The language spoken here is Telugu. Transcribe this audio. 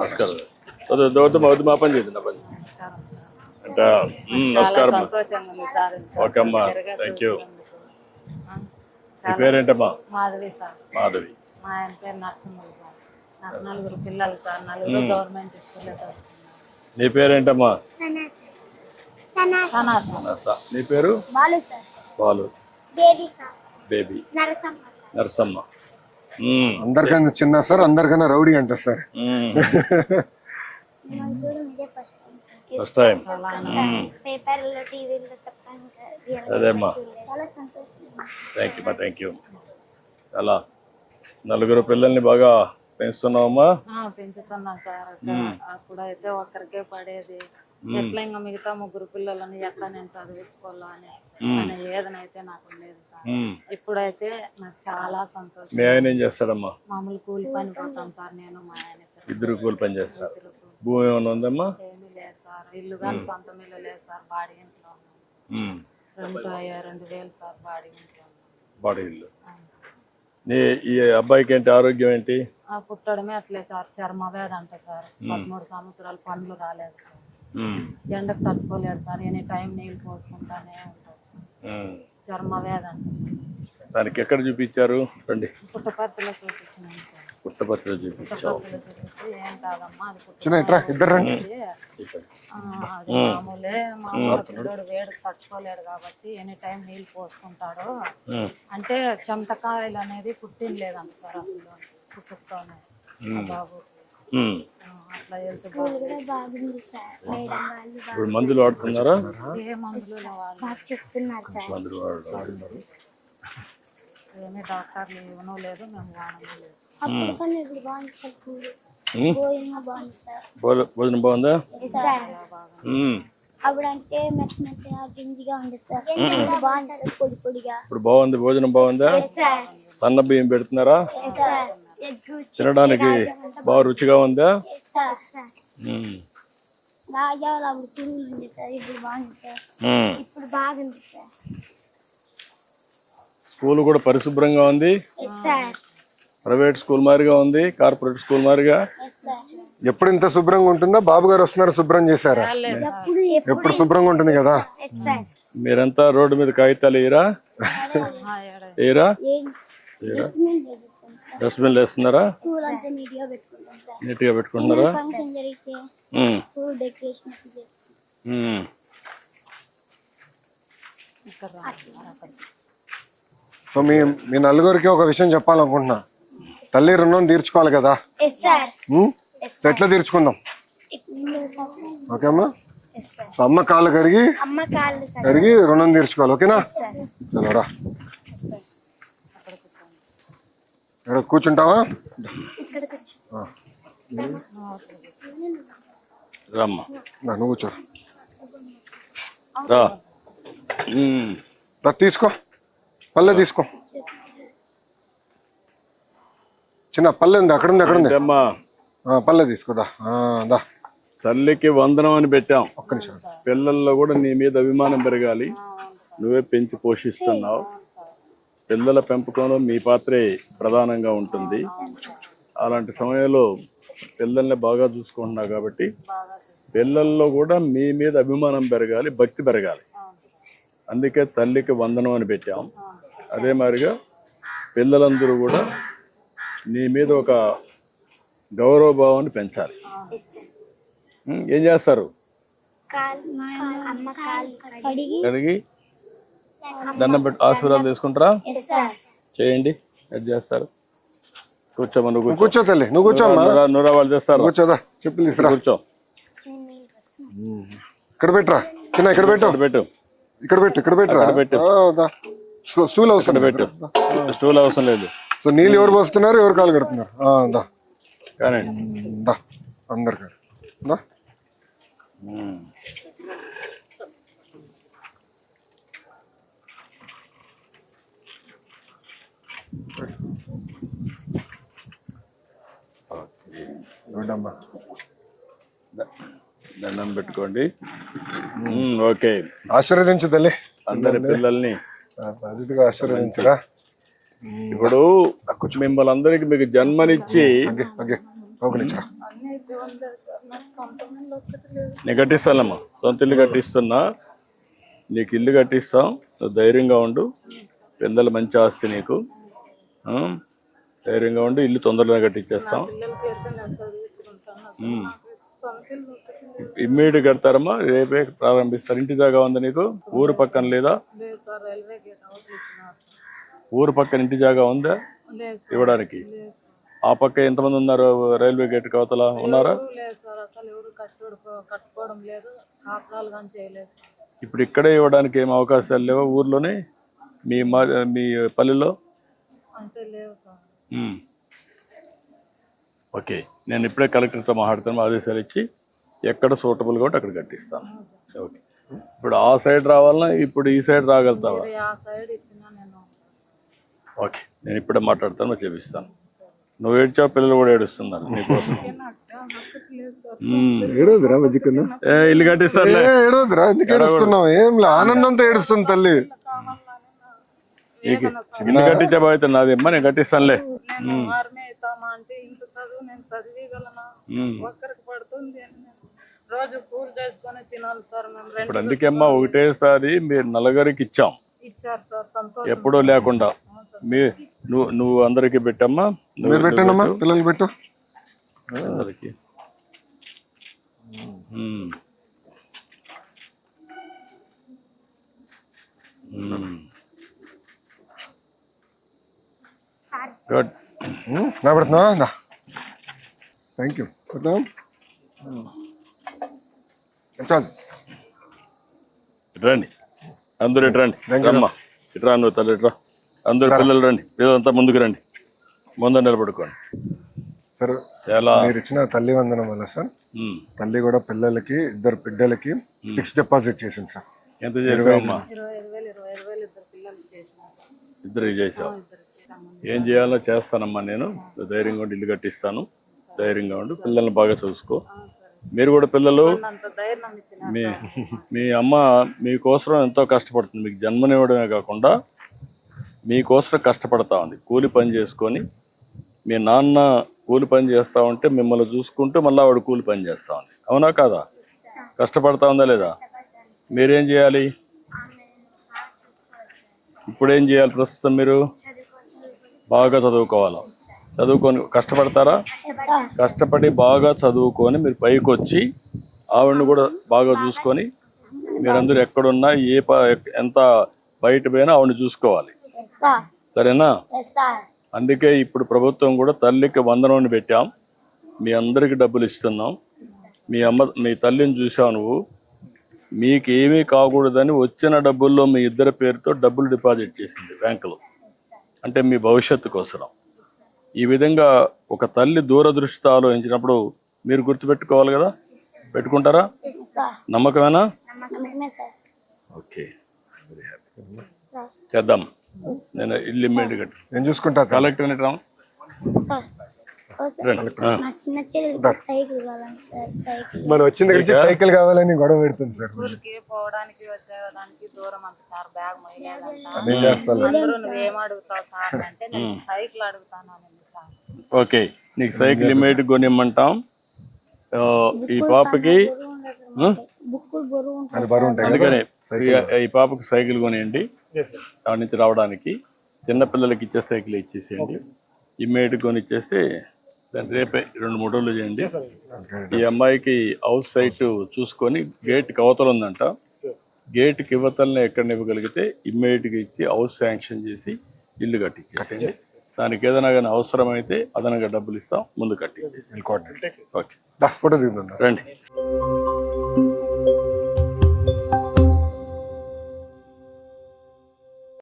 నమస్కారం. వద్దు మా పని చేద్దాం పని అంటే నమస్కారం. ఓకే అమ్మా, థ్యాంక్ యూ. మీ పేరేంటమ్మా? మాధవి సార్. మాధవి. మా ఆయన పేరు నరసింహులు సార్. నాకు 4 పిల్లలు సార్. 4 గవర్నమెంట్ స్కూల్లో చదువుతున్నారు. నీ పేరేంటమ్మా? సనా. నీ పేరు? Balu sir. Balu. Baby sir. Baby. Narasamma sir. Narasamma. అందరికన్నా చిన్న సార్, అందరికన్నా రౌడీ అంట సార్. ఫస్ట్ టైం పేపర్లో టీవీలో అదేమ్మా. చాలా సంతోషం. Thank you. అలా 4 పిల్లల్ని బాగా పెంచుతున్నావమ్మా? పెంచుతున్నాం సార్. అప్పుడైతే ఒక్కరికే పడేది. ఎట్లా ఇంకా మిగతా 3 పిల్లలని ఎట్లా నేను చదివించుకోవాలా అని ఏదనైతే నాకు లేదు సార్. ఇప్పుడైతే నాకు చాలా సంతోషం. మీ ఆయన ఏం చేస్తాడమ్మా? మామూలు కూలి పని పోతాం సార్. నేను మా ఆయన ఇద్దరు కూలి పని చేస్తారు. భూమి ఏమైనా ఉందమ్మా? ఏమీ లేదు సార్. ఇల్లు కానీ సొంతం ఇల్లు లేదు సార్. బాడీ ఇంట్లో 2,000 సార్. బాడీ ఇంట్లో బాడీ ఇల్లు. ఈ అబ్బాయికి ఏంటి ఆరోగ్యం ఏంటి? పుట్టడమే అట్లే సార్. చర్మ వ్యాధి అంట సార్. 13 సంవత్సరాలు పండ్లు రాలేదు సార్. ఎండకు తట్టుకోలేడు సార్. ఎనీ టైం నీళ్ళు పోసుకుంటానే ఉంటాడు. చర్మ వ్యాధి అంట. దానికి ఎక్కడ చూపించారు? రండి. పుట్టపర్తిలో చూపించినాను సార్. పుట్టపర్తిలో చూపించావు. చూపిస్తే ఏం కాదమ్మా అది అది మామూలే. మామూలు పిల్లడు వేడి తట్టుకోలేడు కాబట్టి ఎనీ టైం నీళ్ళు పోసుకుంటాడు. అంటే చెమటకాయలు అనేది పుట్టిన లేదంట సార్. అసలు పుట్టుకతోనే బాబు అట్లా తెలిసి ఇప్పుడు మందులు వాడుతున్నారా? ఏ మందులు చెప్తున్నారు సార్. మందులు వాడుతున్నారు. ఏమీ డాక్టర్లు ఇవ్వను లేదు, మేము వాడను లేదు. భోజనం బాగుందా? అప్పుడంటే మెత్తగా గింజిగా ఉంది సార్. బాగుంటుంది పొడి పొడిగా. ఇప్పుడు బాగుంది. భోజనం బాగుందా? సన్న బియ్యం పెడుతున్నారా? తినడానికి బాగా రుచిగా ఉందా? బాగా అప్పుడు పురుగులు ఉంది సార్. ఇప్పుడు బాగుంది సార్. ఇప్పుడు బాగుంది సార్. స్కూల్ కూడా పరిశుభ్రంగా ఉంది. ప్రైవేట్ స్కూల్ మాదిరిగా ఉంది, కార్పొరేట్ స్కూల్ మాదిరిగా. ఎప్పుడు ఇంత శుభ్రంగా ఉంటుందా? బాబు గారు వస్తున్నారు, శుభ్రం చేశారా? ఎప్పుడు శుభ్రంగా ఉంటుంది కదా. మీరంతా రోడ్డు మీద కాగితాలు వేయరా? డస్ట్బిన్లు వేస్తున్నారా? నీట్ గా పెట్టుకుంటున్నారా? సో మీ నలుగురికి ఒక విషయం చెప్పాలనుకుంటున్నా. తల్లి రుణం తీర్చుకోవాలి కదా. ఎట్లా తీర్చుకుందాం? ఓకే అమ్మా. అమ్మ కాళ్ళు కడిగి రుణం తీర్చుకోవాలి. ఓకేనా? చలోరా. ఇక్కడ కూర్చుంటావా? నువ్వు కూర్చో. తీసుకో, పల్లె తీసుకో. చిన్న పల్లె ఉంది, అక్కడ ఉంది. పల్లె తీసుకోదా. తల్లికి వందనం అని పెట్టాం. ఒక్క నిమిషం. పిల్లల్లో కూడా నీ మీద అభిమానం పెరగాలి. నువ్వే పెంచి పోషిస్తున్నావు. పిల్లల పెంపకంలో మీ పాత్రే ప్రధానంగా ఉంటుంది. అలాంటి సమయంలో పిల్లల్ని బాగా చూసుకుంటున్నావు కాబట్టి పిల్లల్లో కూడా మీ మీద అభిమానం పెరగాలి, భక్తి పెరగాలి. అందుకే తల్లికి వందనం అని పెట్టాం. అదే మాదిరిగా పిల్లలందరూ కూడా నీ మీద ఒక గౌరవభావాన్ని పెంచాలి. ఏం చేస్తారు? కడిగి దండం పెట్టి ఆశీర్వాదాలు తీసుకుంటారా? చేయండి. ఎట్ చేస్తారు? కూర్చోమా. నువ్వు కూర్చో తల్లి. నువ్వు కూర్చోమ్మా. నూరా వాళ్ళు చేస్తారు. కూర్చోదా. చెప్పులు తీసుకురా. కూర్చో. ఇక్కడ పెట్టరా చిన్న. ఇక్కడ పెట్టు. ఇక్కడ పెట్టు. స్టూల్ అవసరం పెట్టు. స్టూల్ అవసరం లేదు. సో నీళ్ళు ఎవరు పోస్తున్నారు, ఎవరు కాలు కడుతున్నారు? కానీ అందరు దండం పెట్టుకోండి. ఓకే. ఆశీర్వదించు తల్లి అందరి పిల్లల్ని. ఆశీర్వదించరా. ఇప్పుడు మిమ్మల్ని అందరికి మీకు జన్మనిచ్చి నేను కట్టిస్తానమ్మా, సొంత ఇల్లు కట్టిస్తున్నా, నీకు ఇల్లు కట్టిస్తాం, నువ్వు ధైర్యంగా ఉండు. పిల్లలు మంచి ఆస్తి నీకు, ధైర్యంగా ఉండు. ఇల్లు తొందరగా కట్టించేస్తాం. ఇమ్మీడియట్ కడతారమ్మా, రేపే ప్రారంభిస్తారు. ఇంటి జాగా ఉంది నీకు? ఊరు పక్కన లేదా? ఊరు పక్కన ఇంటి జాగా ఉందా ఇవ్వడానికి? ఆ పక్క ఎంతమంది ఉన్నారు? రైల్వే గేట్ కవతల ఉన్నారా? ఇప్పుడు ఇక్కడే ఇవ్వడానికి ఏం అవకాశాలు లేవా ఊర్లోనే, మీ పల్లెలో? ఓకే, నేను ఇప్పుడే కలెక్టర్తో మాట్లాడుతాను, ఆదేశాలు ఇచ్చి ఎక్కడ సూటబుల్ కాబట్టి అక్కడ కట్టిస్తాను. ఓకే, ఇప్పుడు ఆ సైడ్ రావాలన్నా ఇప్పుడు ఈ సైడ్ రాగలుగుతావా? ఓకే, నేను ఇప్పుడే మాట్లాడతాను, చేపిస్తాను. నువ్వు ఏడ్చావు, పిల్లలు కూడా ఏడుస్తున్నారు నీకోసం. ఏడోదిరా మధ్యకన్నా, ఇల్లు కట్టిస్తాను. ఏడోదిరా, ఎందుకు ఏడుస్తున్నావు? ఏం ఆనందంతో ఏడుస్తుంది తల్లి. ఇల్లు కట్టించే బాధ్యత నాది అమ్మా, నేను కట్టిస్తానులే. ఇప్పుడు అందుకే అమ్మా ఒకటేసారి మీరు నలుగురికి ఇచ్చాం, ఎప్పుడో లేకుండా. నువ్వు అందరికి పెట్టమ్మా, మీరు పెట్టండమ్మా, పిల్లలు పెట్టు అందరికి. గుడ్, నా పెడుతున్నావా? Thank you. రండి అందరూ, ఇటు రండి. అమ్మా ఇటు రా, నువ్వు తల్లి ఇటు రా. అందరు పిల్లలు రండి, పిల్లలంతా ముందుకు రండి, ముందు నిలబడుకోండి. సార్, చాలా మీరు ఇచ్చిన తల్లి వందనం వల్ల సార్, తల్లి కూడా పిల్లలకి, ఇద్దరు బిడ్డలకి ఫిక్స్డ్ డిపాజిట్ చేసింది సార్. ఎంత చేసావమ్మా? ఇద్దరు చేసావు. ఏం చేయాలో చేస్తానమ్మా నేను. ధైర్యంగా ఉండి ఇల్లు కట్టిస్తాను, ధైర్యంగా ఉండు. పిల్లల్ని బాగా చూసుకో. మీరు కూడా పిల్లలు, మీ అమ్మ మీకోసం ఎంతో కష్టపడుతుంది. మీకు జన్మనివ్వడమే కాకుండా మీకోసం కష్టపడతా ఉంది. కూలి పని చేసుకొని, మీ నాన్న కూలి పని చేస్తూ ఉంటే మిమ్మల్ని చూసుకుంటూ మళ్ళీ వాడు కూలి పని చేస్తూ ఉంది. అవునా కాదా? కష్టపడతా ఉందా లేదా? మీరేం చేయాలి? ఇప్పుడేం చేయాలి? ప్రస్తుతం మీరు బాగా చదువుకోవాలి. చదువుకొని కష్టపడతారా? కష్టపడి బాగా చదువుకొని మీరు పైకి వచ్చి ఆవిడని కూడా బాగా చూసుకొని, మీరందరూ ఎక్కడున్నా ఎంత బయట పోయినా ఆవిడని చూసుకోవాలి. సరేనా? అందుకే ఇప్పుడు ప్రభుత్వం కూడా తల్లికి వందనం పెట్టాం. మీ అందరికి డబ్బులు ఇస్తున్నాం. మీ తల్లిని చూసావు నువ్వు, మీకు ఏమీ కాకూడదని వచ్చిన డబ్బుల్లో మీ ఇద్దరి పేరుతో డబ్బులు డిపాజిట్ చేసింది బ్యాంకులో, అంటే మీ భవిష్యత్తు కోసం. ఈ విధంగా ఒక తల్లి దూరదృష్టితో ఆలోచించినప్పుడు మీరు గుర్తుపెట్టుకోవాలి కదా. పెట్టుకుంటారా? నమ్మకమేనా? Okay, very happy. చేద్దాం. నేను ఇల్లు ఇమ్మీడియట్ కట్టి నేను చూసుకుంటా. కలెక్టర్ రండి. మరి వచ్చిన దగ్గర సైకిల్ కావాలని గొడవ పెడుతుంది సార్. పోవడానికి వచ్చేదానికి దూరం అంత సార్, బ్యాగ్ మొయ్యలేదంట. నేను చేస్తాను. నువ్వేం అడుగుతావు సార్ అంటే నేను సైకిల్ అడుగుతాను. ఓకే, నీకు సైకిల్ ఇమ్మీడియట్ కొనిమ్మంటాం. ఈ పాపకి అందుకనే ఈ పాపకి సైకిల్ కొనియండి. దాని నుంచి రావడానికి చిన్నపిల్లలకి ఇచ్చే సైకిల్ ఇచ్చేసేయండి. ఇమ్మీడియట్ కొని ఇచ్చేస్తే దాన్ని రేపే 2-3 రోజులు చేయండి. ఈ అమ్మాయికి హౌస్ సైట్ చూసుకొని గేట్కి అవతల ఉందంట, గేట్కి ఇవతలనే ఎక్కడ ఇవ్వగలిగితే ఇమ్మీడియట్గా ఇచ్చి హౌస్ శాంక్షన్ చేసి ఇల్లు కట్టించేసేయండి. దానికి ఏదైనా కానీ అవసరమైతే అదనంగా డబ్బులు ఇస్తాం, ముందు కట్టించేసి. Okay, photo దిగుతుందా? రండి.